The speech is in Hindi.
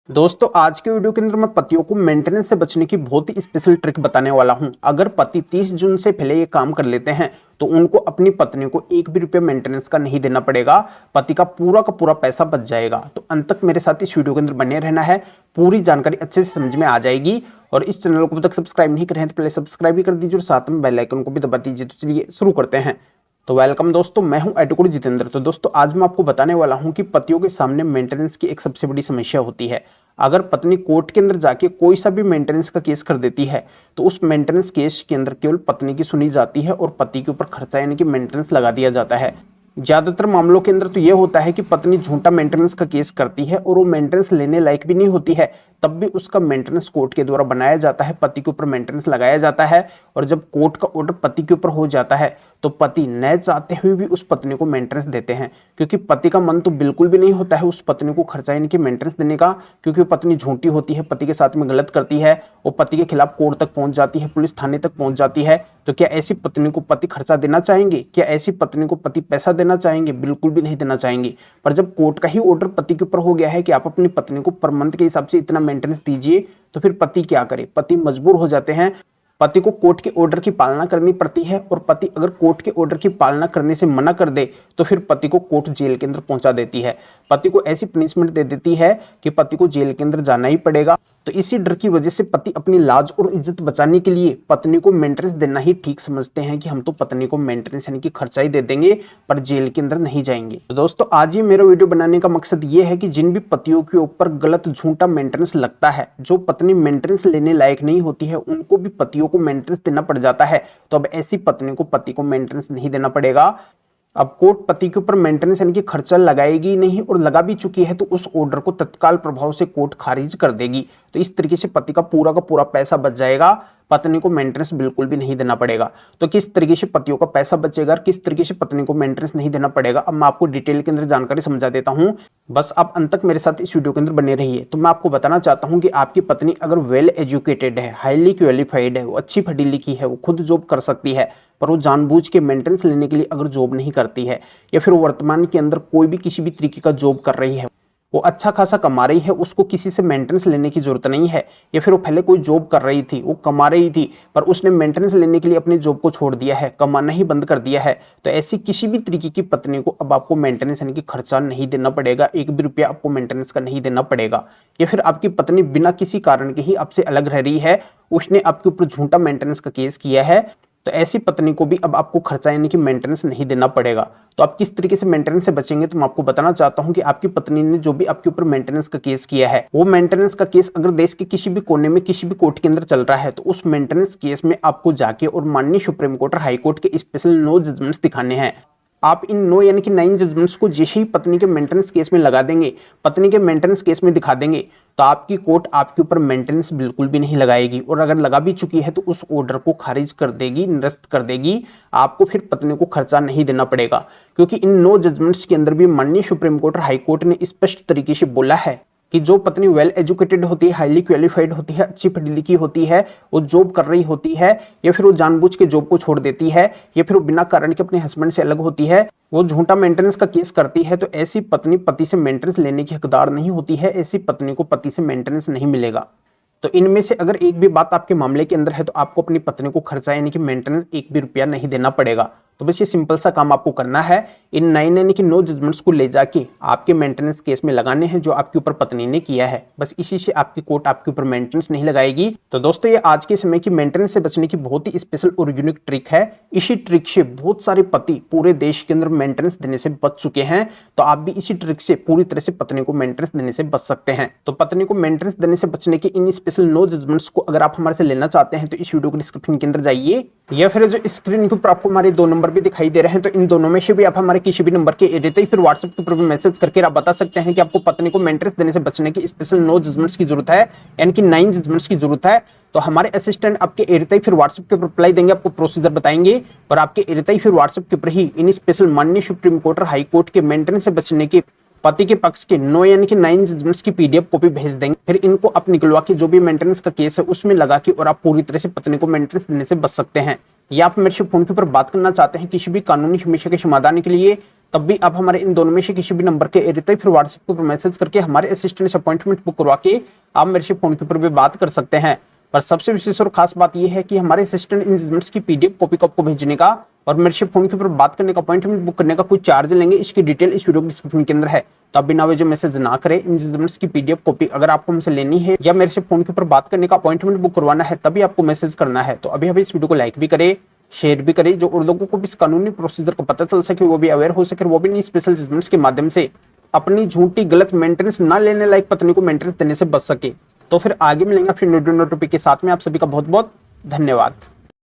दोस्तों आज के वीडियो के अंदर मैं पतियों को मेंटेनेंस से बचने की बहुत ही स्पेशल ट्रिक बताने वाला हूं। अगर पति 30 जून से पहले ये काम कर लेते हैं तो उनको अपनी पत्नी को एक भी रुपया मेंटेनेंस का नहीं देना पड़ेगा। पति का पूरा पैसा बच जाएगा। तो अंत तक मेरे साथ इस वीडियो के अंदर बने रहना है, पूरी जानकारी अच्छे से समझ में आ जाएगी। और इस चैनल को अभी तक सब्सक्राइब नहीं करे हैं तो पहले सब्सक्राइब भी कर दीजिए और साथ में बेल आइकन को भी दबा दीजिए। तो चलिए शुरू करते हैं। तो वेलकम दोस्तों, मैं हूं एडवोकेट जितेंद्र। तो दोस्तों आज मैं आपको बताने वाला हूं कि पतियों के सामने मेंटेनेंस की एक सबसे बड़ी समस्या होती है। अगर पत्नी कोर्ट के अंदर जाके कोई सा भी मेंटेनेंस का केस कर देती है तो उस मेंटेनेंस केस के अंदर केवल पत्नी की सुनी जाती है और पति के ऊपर खर्चा यानी कि मेंटेनेंस लगा दिया जाता है। ज्यादातर मामलों के अंदर तो यह होता है कि पत्नी झूठा मेंटेनेंस का केस करती है और वो मेंटेनेंस लेने लायक भी नहीं होती है, तब भी उसका मेंटेनेंस कोर्ट के द्वारा बनाया जाता है, पति के ऊपर मेंटेनेंस लगाया जाता है। और जब कोर्ट का ऑर्डर पति के ऊपर हो जाता है तो पति न चाहते हुए भी उस पत्नी को मेंटेनेंस देते हैं, क्योंकि पति का मन तो बिल्कुल भी नहीं होता है उस पत्नी को खर्चा यानी कि मेंटेनेंस देने का, क्योंकि वो पत्नी झूठी होती है, पति के साथ में गलत करती है, वो पति के खिलाफ कोर्ट तक पहुंच जाती है, पुलिस थाने तक पहुंच जाती है। तो क्या ऐसी पत्नी को पति खर्चा देना चाहेंगे? क्या ऐसी पत्नी को पति पैसा देना चाहेंगे? बिल्कुल भी नहीं देना चाहेंगे। पर जब कोर्ट का ही ऑर्डर पति के ऊपर हो गया है कि आप अपनी पत्नी को पर मंथ के हिसाब से इतना मेंटेनेंस दीजिए, तो फिर पति क्या करे? पति मजबूर हो जाते हैं। पति को कोर्ट के ऑर्डर की पालना करनी पड़ती है और पति अगर कोर्ट के ऑर्डर की पालना करने से मना कर दे तो फिर पति को कोर्ट जेल के अंदर पहुंचा देती है। पति को ऐसी पनिशमेंट दे देती है कि पति को जेल के अंदर जाना ही पड़ेगा। तो इसी डर की वजह से पति अपनी लाज और इज्जत बचाने के लिए पत्नी को मेंटेनेंस देना ही ठीक समझते हैं कि हम तो पत्नी को मेंटेनेंस यानी कि खर्चा ही दे देंगे पर जेल के अंदर नहीं जाएंगे। तो दोस्तों आज ये मेरा वीडियो बनाने का मकसद ये है कि जिन भी पतियों के ऊपर गलत झूठा मेंटेनेंस लगता है, जो पत्नी मेंटेनेंस लेने लायक नहीं होती है, उनको भी पतियों को मेंटेनेंस देना पड़ जाता है, तो अब ऐसी पत्नी को पति को मेंटेनेंस नहीं देना पड़ेगा। अब कोर्ट पति के ऊपर मेंटेनेंस यानी कि खर्चा लगाएगी नहीं, और लगा भी चुकी है तो उस ऑर्डर को तत्काल प्रभाव से कोर्ट खारिज कर देगी। तो इस तरीके से पति का पूरा पैसा बच जाएगा, पत्नी को मेंटेनेंस बिल्कुल भी नहीं देना पड़ेगा। तो किस तरीके से पतियों का पैसा बचेगा और किस तरीके से पत्नी को मेंटेनेंस नहीं देना पड़ेगा, अब मैं आपको डिटेल के अंदर जानकारी समझा देता हूं। बस आप अंत तक मेरे साथ इस वीडियो के अंदर बने रहिए। तो मैं आपको बताना चाहता हूं कि आपकी पत्नी अगर वेल एजुकेटेड है, हाईली क्वालिफाइड है, वो अच्छी पढ़ी लिखी है, वो खुद जॉब कर सकती है, पर वो जानबूझ के मेंटेनेंस लेने के लिए अगर जॉब नहीं करती है, या फिर वर्तमान के अंदर कोई भी किसी भी तरीके का जॉब कर रही है, वो अच्छा खासा कमा रही है, उसको किसी से मेंटेनेंस लेने की जरूरत नहीं है, या फिर वो पहले कोई जॉब कर रही थी, वो कमा रही थी, पर उसने मेंटेनेंस लेने के लिए अपनी जॉब को छोड़ दिया है, कमाना ही बंद कर दिया है, तो ऐसी किसी भी तरीके की पत्नी को अब आपको मेंटेनेंस यानी कि खर्चा नहीं देना पड़ेगा, एक भी रुपया आपको मेंटेनेंस का नहीं देना पड़ेगा। या फिर आपकी पत्नी बिना किसी कारण के ही आपसे अलग रह रही है, उसने आपके ऊपर झूठा मेंटेनेंस का केस किया है, तो ऐसी पत्नी को भी अब आपको खर्चा यानी कि मेंटेनेंस नहीं देना पड़ेगा। तो आप किस तरीके से मेंटेनेंस से बचेंगे, तो मैं आपको बताना चाहता हूं कि आपकी पत्नी ने जो भी आपके ऊपर मेंटेनेंस का केस किया है, वो मेंटेनेंस का केस अगर देश के किसी भी कोने में किसी भी कोर्ट के अंदर चल रहा है, तो उस मेंटेनेंस केस में आपको जाके और माननीय सुप्रीम कोर्ट और हाई कोर्ट के स्पेशल 9 जजमेंट्स दिखाने हैं। आप इन 9 यानी कि 9 जजमेंट्स को जैसे ही पत्नी के मेंटेनेंस केस में लगा देंगे, पत्नी के मेंटेनेंस केस में दिखा देंगे, तो आपकी कोर्ट आपके ऊपर मेंटेनेंस बिल्कुल भी नहीं लगाएगी, और अगर लगा भी चुकी है तो उस ऑर्डर को खारिज कर देगी, निरस्त कर देगी। आपको फिर पत्नी को खर्चा नहीं देना पड़ेगा, क्योंकि इन 9 जजमेंट्स के अंदर भी माननीय सुप्रीम कोर्ट और हाई कोर्ट ने स्पष्ट तरीके से बोला है कि जो पत्नी वेल एजुकेटेड होती है, हाईली क्वालिफाइड होती है, अच्छी पढ़ी लिखी होती है, वो जॉब कर रही होती है, या फिर वो जानबूझ के जॉब को छोड़ देती है, या फिर वो बिना कारण के अपने हस्बैंड से अलग होती है, वो झूठा मेंटेनेंस का केस करती है, तो ऐसी पत्नी पति से मेंटेनेंस लेने की हकदार नहीं होती है। ऐसी पत्नी को पति से मेंटेनेंस नहीं मिलेगा। तो इनमें से अगर एक भी बात आपके मामले के अंदर है तो आपको अपनी पत्नी को खर्चा यानी कि मेंटेनेंस एक भी रुपया नहीं देना पड़ेगा। तो बस ये सिंपल सा काम आपको करना है, इन 9 यानी कि 9 जजमेंट्स को ले जाके आपके मेंटेनेंस केस में लगाने हैं जो आपके ऊपर पत्नी ने किया है। बस इसी से आपकी कोर्ट आपके ऊपर मेंटेनेंस नहीं लगाएगी। तो दोस्तों ये आज के समय की मेंटेनेंस से बचने की बहुत ही स्पेशल और यूनिक ट्रिक है। इसी ट्रिक से बहुत सारे पति पूरे देश के अंदर मेंटेनेंस देने से बच चुके हैं। तो आप भी इसी ट्रिक से पूरी तरह से पत्नी को मेंटेनेंस देने से बच सकते हैं। तो पत्नी को मेंटेनेंस देने से बचने के इन स्पेशल 9 जजमेंट्स को अगर आप हमारे से लेना चाहते हैं तो इस वीडियो के डिस्क्रिप्शन के अंदर जाइए, या फिर जो स्क्रीन के ऊपर आपको हमारे 2 नंबर भी दिखाई दे रहे हैं, तो इन दोनों में से भी आप हमारे किसी भी नंबर के एडिट फिर व्हाट्सएप के ऊपर भी मैसेज करके आप बता सकते हैं कि आपको पत्नी को मेंटेनेंस देने से बचने की स्पेशल 9 जजमेंट्स की जरूरत है, यानी कि 9 जजमेंट्स की जरूरत है। तो हमारे असिस्टेंट आपके एडिट फिर व्हाट्सएप के ऊपर रिप्लाई देंगे, आपको प्रोसीजर बताएंगे, और आपके एडिट फिर व्हाट्सएप के ऊपर ही इन स्पेशल माननीय सुप्रीम कोर्ट और हाई कोर्ट के मेंटेनेंस से बचने के पति के पक्ष के 9 यानी कि 9 जजमेंट्स की पीडीएफ कॉपी भेज देंगे। फिर इनको आप निकलवा के जो भी मेंटेनेंस का केस है उसमें लगा के और आप पूरी तरह से पत्नी को मेंटेनेंस देने से बच सकते हैं। या आप मेरे से फोन के ऊपर बात करना चाहते हैं किसी भी कानूनी समस्या के समाधान के लिए, तब भी आप हमारे इन दोनों में से किसी भी नंबर के एरिया फिर व्हाट्सएप के ऊपर मैसेज करके हमारे असिस्टेंट से अपॉइंटमेंट बुक करवा के आप मेरे से फोन के ऊपर भी बात कर सकते हैं। पर सबसे विशेष और खास बात यह है कि हमारे असिस्टेंट इन जजमेंट्स की पीडीएफ कॉपी को आपको भेजने का और मेरे से फोन के ऊपर बात करने का, अपॉइंटमेंट बुक करने का कोई चार्ज लेंगे, इसकी डिटेल इस वीडियो के डिस्क्रिप्शन के अंदर है। तो आप बिना वजह मैसेज ना करें। इन जजमेंट्स की पीडीएफ कॉपी अगर आपको हमसे लेनी है या मेरे से फोन के ऊपर बात करने का, अपॉइंटमेंट बुक करवाना है, तभी आपको मैसेज करना है। तो अभी इस वीडियो को लाइक भी करें, शेयर भी करें, जो और लोगों को भी इस कानूनी प्रोसीजर को पता चल सके, वो भी अवेयर हो सके, वो भी नहीं स्पेशल जजमेंट्स के माध्यम से अपनी झूठी गलत मेंटेनेंस ना लेने लायक पत्नी को मेंटेनेंस देने से बच सके। तो फिर आगे मिलेंगे फिर नोटिफिकेशन के साथ में। आप सभी का बहुत बहुत धन्यवाद।